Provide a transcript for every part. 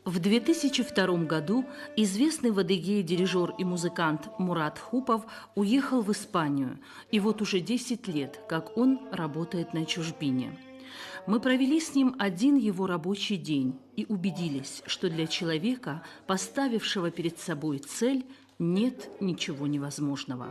В 2002 году известный в Адыгее дирижер и музыкант Мурат Хупов уехал в Испанию, и вот уже 10 лет, как он работает на чужбине. Мы провели с ним один его рабочий день и убедились, что для человека, поставившего перед собой цель, нет ничего невозможного.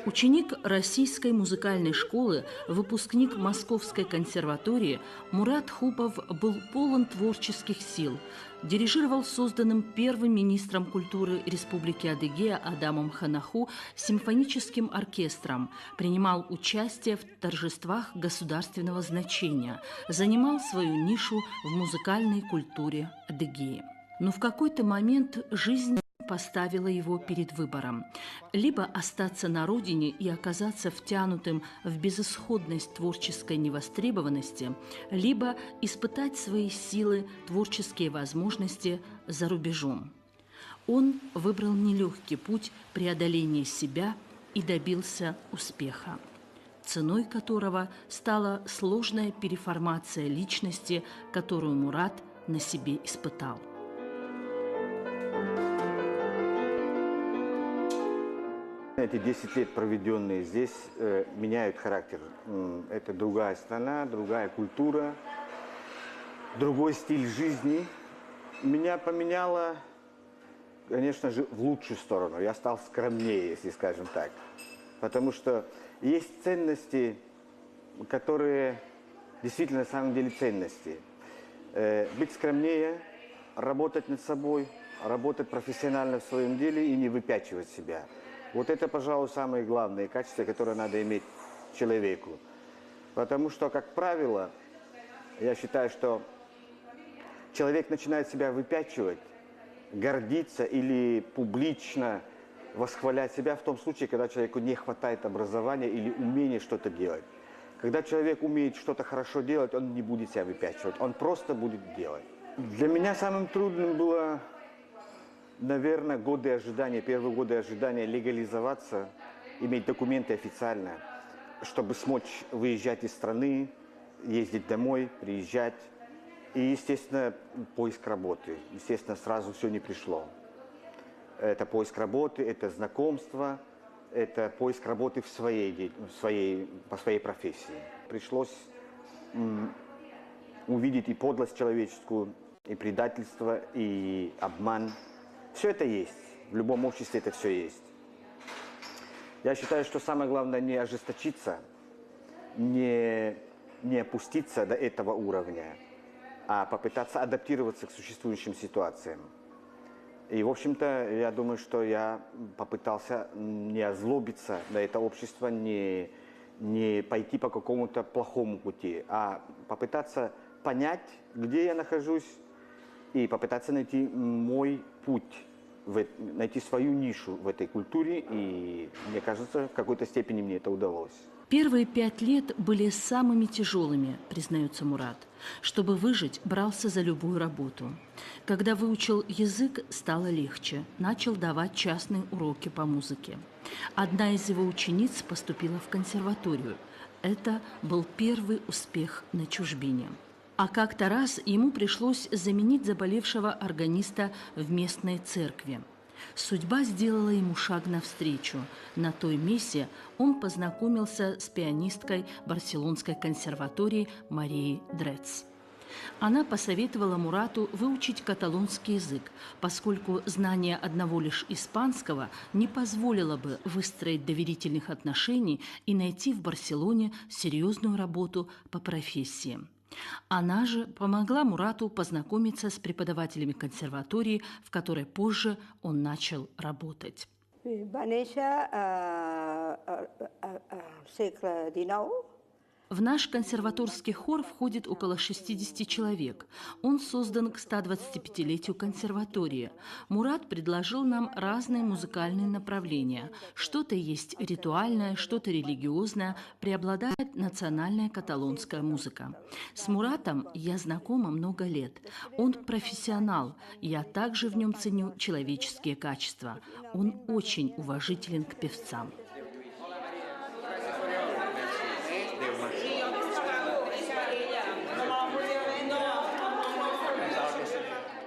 Ученик Российской музыкальной школы, выпускник Московской консерватории, Мурат Хупов был полон творческих сил, дирижировал созданным первым министром культуры Республики Адыгея Адамом Ханаху симфоническим оркестром, принимал участие в торжествах государственного значения, занимал свою нишу в музыкальной культуре Адыгеи. Но в какой-то момент жизнь поставила его перед выбором – либо остаться на родине и оказаться втянутым в безысходность творческой невостребованности, либо испытать свои силы, творческие возможности за рубежом. Он выбрал нелегкий путь преодоления себя и добился успеха, ценой которого стала сложная переформация личности, которую Мурат на себе испытал. Эти 10 лет, проведенные здесь, меняют характер. Это другая страна, другая культура, другой стиль жизни. Меня поменяло, конечно же, в лучшую сторону. Я стал скромнее, если скажем так. Потому что есть ценности, которые действительно на самом деле ценности. Быть скромнее, работать над собой, работать профессионально в своем деле и не выпячивать себя. Вот это, пожалуй, самые главные качества, которые надо иметь человеку. Потому что, как правило, я считаю, что человек начинает себя выпячивать, гордиться или публично восхвалять себя в том случае, когда человеку не хватает образования или умения что-то делать. Когда человек умеет что-то хорошо делать, он не будет себя выпячивать, он просто будет делать. Для меня самым трудным было, наверное, первые годы ожидания легализоваться, иметь документы официально, чтобы смочь выезжать из страны, ездить домой, приезжать. И, естественно, поиск работы. Естественно, сразу все не пришло. Это поиск работы, это знакомство, это поиск работы по своей профессии. Пришлось увидеть и подлость человеческую, и предательство, и обман. Все это есть. В любом обществе это все есть. Я считаю, что самое главное не ожесточиться, не опуститься до этого уровня, а попытаться адаптироваться к существующим ситуациям. И, в общем-то, я думаю, что я попытался не озлобиться на это общество, не пойти по какому-то плохому пути, а попытаться понять, где я нахожусь, и попытаться найти мой путь, найти свою нишу в этой культуре, и, мне кажется, в какой-то степени мне это удалось. Первые 5 лет были самыми тяжелыми, признается Мурат. Чтобы выжить, брался за любую работу. Когда выучил язык, стало легче. Начал давать частные уроки по музыке. Одна из его учениц поступила в консерваторию. Это был первый успех на чужбине. А как-то раз ему пришлось заменить заболевшего органиста в местной церкви. Судьба сделала ему шаг навстречу. На той мессе он познакомился с пианисткой Барселонской консерватории Марией Дрец. Она посоветовала Мурату выучить каталонский язык, поскольку знание одного лишь испанского не позволило бы выстроить доверительных отношений и найти в Барселоне серьезную работу по профессии. Она же помогла Мурату познакомиться с преподавателями консерватории, в которой позже он начал работать. В наш консерваторский хор входит около 60 человек. Он создан к 125-летию консерватории. Мурат предложил нам разные музыкальные направления. Что-то есть ритуальное, что-то религиозное, преобладает национальная каталонская музыка. С Муратом я знакома много лет. Он профессионал, я также в нем ценю человеческие качества. Он очень уважителен к певцам.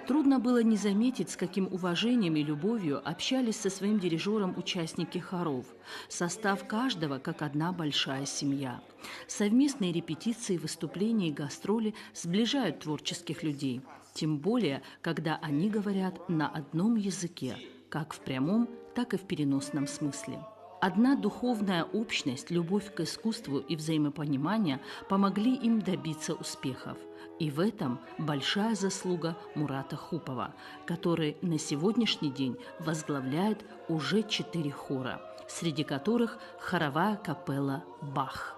Трудно было не заметить, с каким уважением и любовью общались со своим дирижером участники хоров. Состав каждого как одна большая семья. Совместные репетиции, выступления и гастроли сближают творческих людей. Тем более, когда они говорят на одном языке, как в прямом, так и в переносном смысле. Одна духовная общность, любовь к искусству и взаимопонимание помогли им добиться успехов. И в этом большая заслуга Мурата Хупова, который на сегодняшний день возглавляет уже 4 хора, среди которых хоровая капелла «Бах».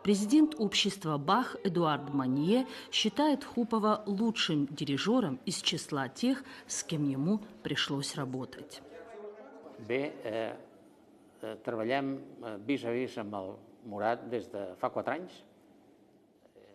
Президент общества «Бах» Эдуард Манье считает Хупова лучшим дирижером из числа тех, с кем ему пришлось работать. Treballem vis a vis amb el Murat des de fa 4 anys.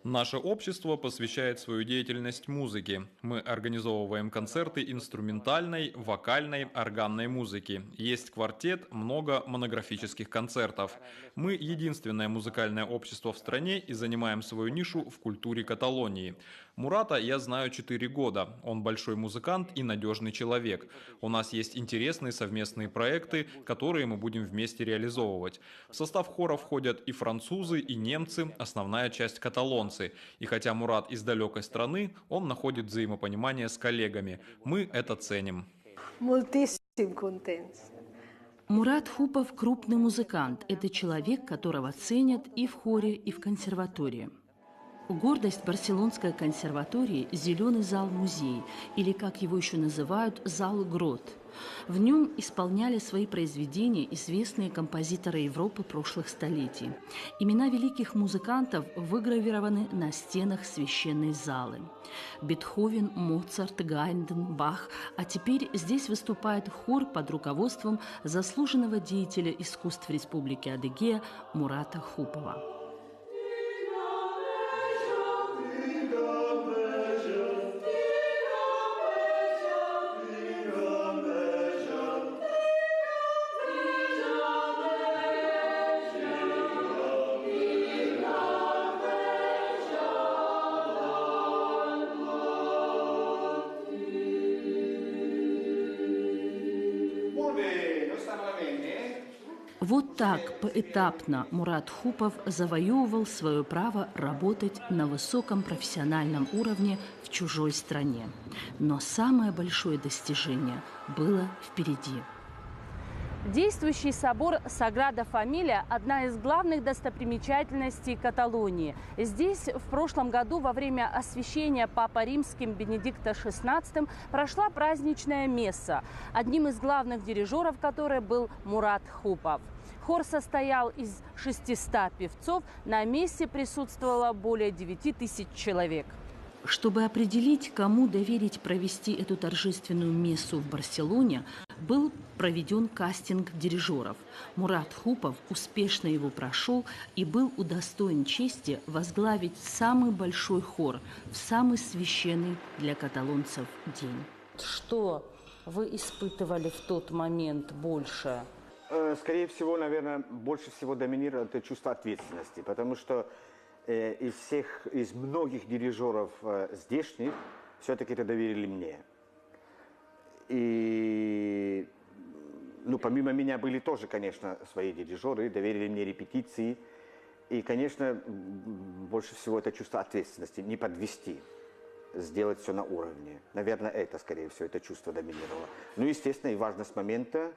Наше общество посвящает свою деятельность музыке. Мы организовываем концерты инструментальной, вокальной, органной музыки. Есть квартет, много монографических концертов. Мы единственное музыкальное общество в стране и занимаем свою нишу в культуре Каталонии. Мурата я знаю 4 года. Он большой музыкант и надежный человек. У нас есть интересные совместные проекты, которые мы будем вместе реализовывать. В состав хора входят и французы, и немцы, основная часть каталонцы. И хотя Мурат из далекой страны, он находит взаимопонимание с коллегами. Мы это ценим. Мурат Хупов – крупный музыкант. Это человек, которого ценят и в хоре, и в консерватории. Гордость Барселонской консерватории – зеленый зал-музей, или, как его еще называют, зал-грот. В нем исполняли свои произведения известные композиторы Европы прошлых столетий. Имена великих музыкантов выгравированы на стенах священной залы. Бетховен, Моцарт, Гайнден, Бах. А теперь здесь выступает хор под руководством заслуженного деятеля искусств Республики Адыгея Мурата Хупова. Вот так поэтапно Мурат Хупов завоевывал свое право работать на высоком профессиональном уровне в чужой стране. Но самое большое достижение было впереди. Действующий собор Саграда Фамилия – одна из главных достопримечательностей Каталонии. Здесь в прошлом году во время освящения Папой Римским Бенедикта XVI прошла праздничная месса, одним из главных дирижеров которой был Мурат Хупов. Хор состоял из 600 певцов, на мессе присутствовало более 9000 человек. Чтобы определить, кому доверить провести эту торжественную мессу в Барселоне, был проведен кастинг дирижеров. Мурат Хупов успешно его прошел и был удостоен чести возглавить самый большой хор в самый священный для каталонцев день. Что вы испытывали в тот момент больше? Скорее всего, наверное, больше всего доминирует это чувство ответственности, потому что из многих дирижеров здешних все-таки это доверили мне. И помимо меня были тоже, конечно, свои дирижеры, доверили мне репетиции. И, конечно, больше всего это чувство ответственности, не подвести, сделать все на уровне. Наверное, это, скорее всего, это чувство доминировало. Естественно, и важность момента,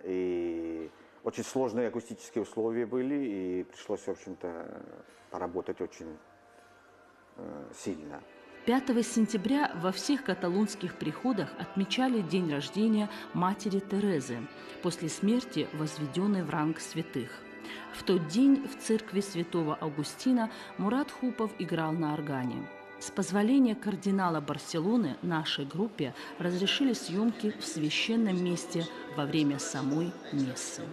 и очень сложные акустические условия были, и пришлось, в общем-то, поработать очень сильно. 5 сентября во всех каталонских приходах отмечали день рождения матери Терезы, после смерти возведенной в ранг святых. В тот день в церкви святого Августина Мурат Хупов играл на органе. С позволения кардинала Барселоны нашей группе разрешили съемки в священном месте во время самой мессы.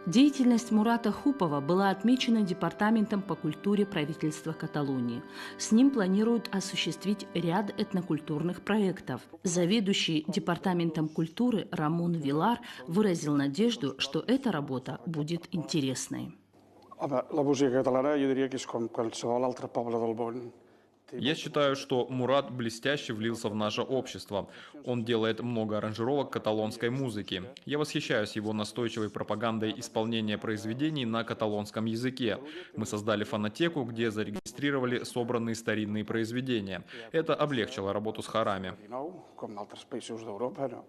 Деятельность Мурата Хупова была отмечена Департаментом по культуре правительства Каталонии. С ним планируют осуществить ряд этнокультурных проектов. Заведующий Департаментом культуры Рамон Вилар выразил надежду, что эта работа будет интересной. La música catalana, jo diria que és com qualsevol altre poble del món. Я считаю, что Мурат блестяще влился в наше общество. Он делает много аранжировок каталонской музыки. Я восхищаюсь его настойчивой пропагандой исполнения произведений на каталонском языке. Мы создали фонотеку, где зарегистрировали собранные старинные произведения. Это облегчило работу с хорами. Com d'altres països d'Europa, no?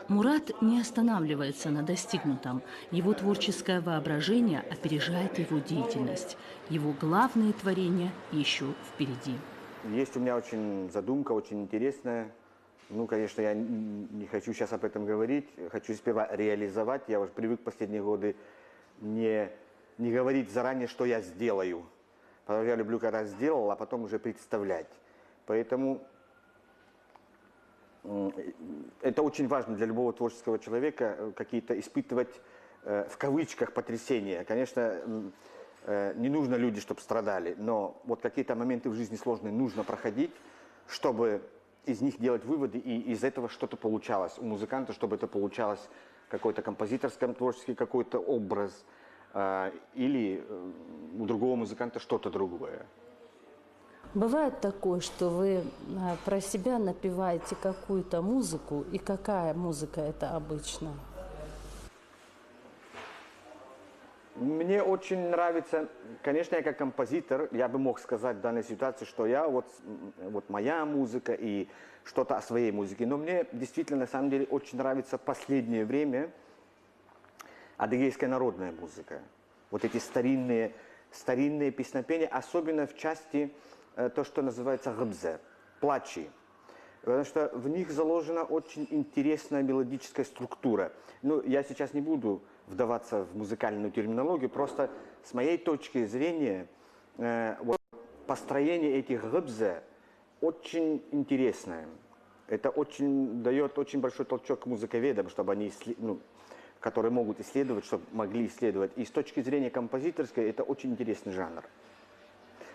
Мурат не останавливается на достигнутом. Его творческое воображение опережает его деятельность. Его главные творения еще впереди. Есть у меня очень задумка, очень интересная. Ну, конечно, я не хочу сейчас об этом говорить. Хочу сперва реализовать. Я уже привык в последние годы не говорить заранее, что я сделаю. Потому что я люблю, когда сделал, а потом уже представлять. Поэтому это очень важно для любого творческого человека, какие-то испытывать, в кавычках, потрясения. Конечно, не нужно люди, чтобы страдали, но вот какие-то моменты в жизни сложные нужно проходить, чтобы из них делать выводы, и из этого что-то получалось. У музыканта, чтобы это получалось какой-то композиторский, творческий какой-то образ, или у другого музыканта что-то другое. Бывает такое, что вы про себя напеваете какую-то музыку, и какая музыка это обычно? Мне очень нравится, конечно, я как композитор, я бы мог сказать в данной ситуации, что я вот моя музыка и что-то о своей музыке. Но мне действительно, на самом деле, очень нравится в последнее время адыгейская народная музыка. Вот эти старинные песнопения, особенно в части то, что называется гыбзе, плачи. Потому что в них заложена очень интересная мелодическая структура. Ну, я сейчас не буду вдаваться в музыкальную терминологию, просто с моей точки зрения вот, построение этих гыбзе очень интересное. Это дает очень большой толчок музыковедам, чтобы они, которые могут исследовать, чтобы могли исследовать. И с точки зрения композиторской это очень интересный жанр.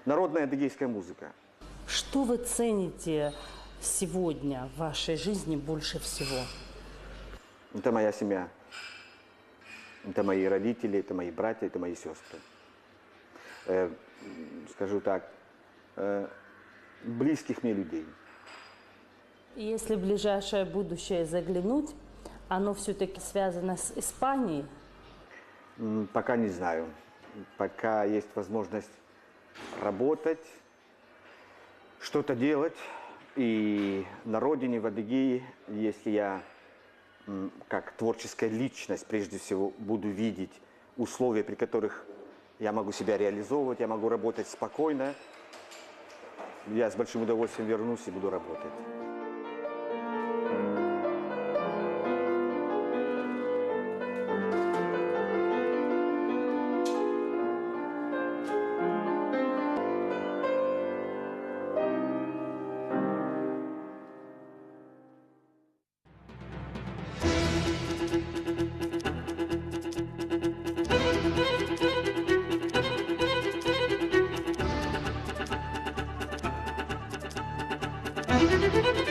Народная адыгейская музыка. Что вы цените сегодня в вашей жизни больше всего? Это моя семья. Это мои родители, это мои братья, это мои сестры. Скажу так, близких мне людей. Если в ближайшее будущее заглянуть, оно все-таки связано с Испанией? Пока не знаю. Пока есть возможность работать, что-то делать, И на родине, в Адыгее, если я как творческая личность, прежде всего, буду видеть условия, при которых я могу себя реализовывать, я могу работать спокойно, я с большим удовольствием вернусь и буду работать. Thank you.